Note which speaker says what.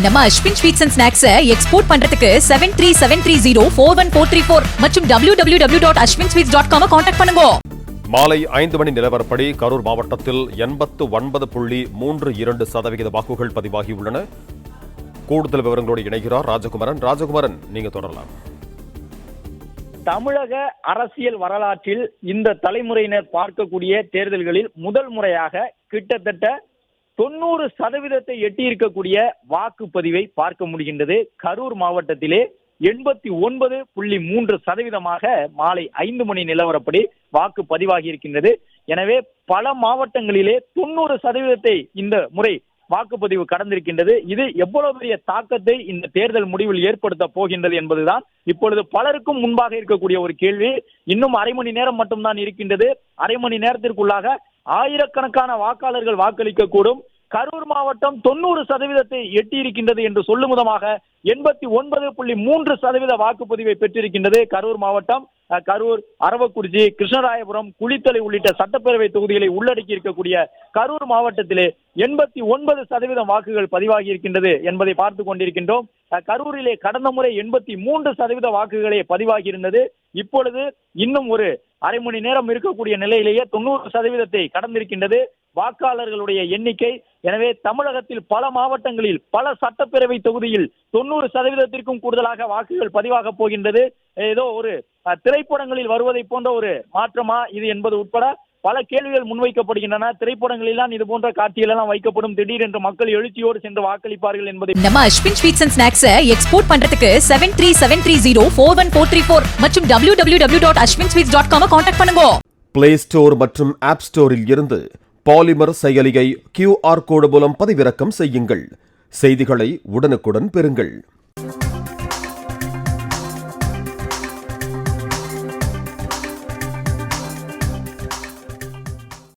Speaker 1: நம்ம Ashwin sweets and snacks export பண்றதுக்கு 7373041434 மற்றும் www.ashwinsweets.com கான்டாக்ட் பண்ணுங்க.
Speaker 2: மாலை 5 மணி நிலவரப்படி கரூர் மாவட்டத்தில் 89.32% வாக்குகள் பதிவாகியுள்ளன. கூடுதல் விவரங்களோடு இணைகிறார் ராஜகுமரன். ராஜகுமரன், நீங்க தொடரலாம்.
Speaker 3: தமிழக அரசியல் வரலாற்றில் இந்த தலைமுறையினர் பார்க்கக்கூடிய தேர்தல்களில் முதல் முறையாக கிட்டத்தட்ட 90% எட்டியிருக்கக்கூடிய வாக்குப்பதிவை பார்க்க முடிகின்றது. கரூர் மாவட்டத்திலே 89.3% மாலை 5 மணி நிலவரப்படி வாக்கு பதிவாகி இருக்கின்றது. எனவே பல மாவட்டங்களிலே 90% இந்த முறை வாக்குப்பதிவு கடந்திருக்கின்றது. இது எவ்வளவு பெரிய தாக்கத்தை இந்த தேர்தல் முடிவில் ஏற்படுத்த போகின்றது என்பதுதான் இப்பொழுது பலருக்கும் முன்பாக இருக்கக்கூடிய ஒரு கேள்வி. இன்னும் அரை மணி நேரம் மட்டும்தான் இருக்கின்றது. அரை மணி நேரத்திற்குள்ளாக ஆயிரக்கணக்கான வாக்காளர்கள் வாக்களிக்க கூடும். கரூர் மாவட்டம் 90% எட்டி இருக்கின்றது என்று சொல்லும் விதமாக 89.3% வாக்குப்பதிவை பெற்றிருக்கின்றது. கரூர் மாவட்டம் கரூர், அரவக்குறிச்சி, கிருஷ்ணராயபுரம், குளித்தலை உள்ளிட்ட சட்டப்பேரவை தொகுதிகளை உள்ளடக்கி இருக்கக்கூடிய கரூர் மாவட்டத்திலே 89% வாக்குகள் பதிவாகி இருக்கின்றது என்பதை பார்த்து கொண்டிருக்கின்றோம். கரூரிலே கடந்த முறை 83% வாக்குகளே பதிவாகி இருந்தது. இப்பொழுது இன்னும் ஒரு அரை மணி நேரம் இருக்கக்கூடிய நிலையிலேயே 90% கடந்திருக்கின்றது வாக்காளர்களுடைய எண்ணிக்கை. எனவே தமிழகத்தில் பல மாவட்டங்களில் பல சட்டப்பேரவை தொகுதியில் 90%க்கும் கூடுதலாக வாக்குகள் பதிவாக போகின்றது. ஏதோ ஒரு திரைப்படங்களில் வருவதை போன்ற ஒரு மாற்றமா இது என்பது உட்பட பல கேள்விகள் முன்வைக்கப்படுகின்றன. திரைப்படங்களில் இது போன்ற காட்சிகள் எல்லாம் வைக்கப்படும், திடீரென்று மக்கள் எழுச்சியோடு சென்று வாக்களிப்பார்கள் என்பதை
Speaker 1: நம்ம Ashwin sweets and snacks export பண்றதுக்கு 7373041434 மற்றும் www.ashwinsweets.com கான்டாக்ட் பண்ணுங்க.
Speaker 2: பிளே ஸ்டோர் மற்றும் ஆப் ஸ்டோரில் இருந்து பாலிமர் செயலியை QR கோடு மூலம் பதிவிறக்கம் செய்யுங்கள். செய்திகளை உடனுக்குடன் பெறுங்கள்.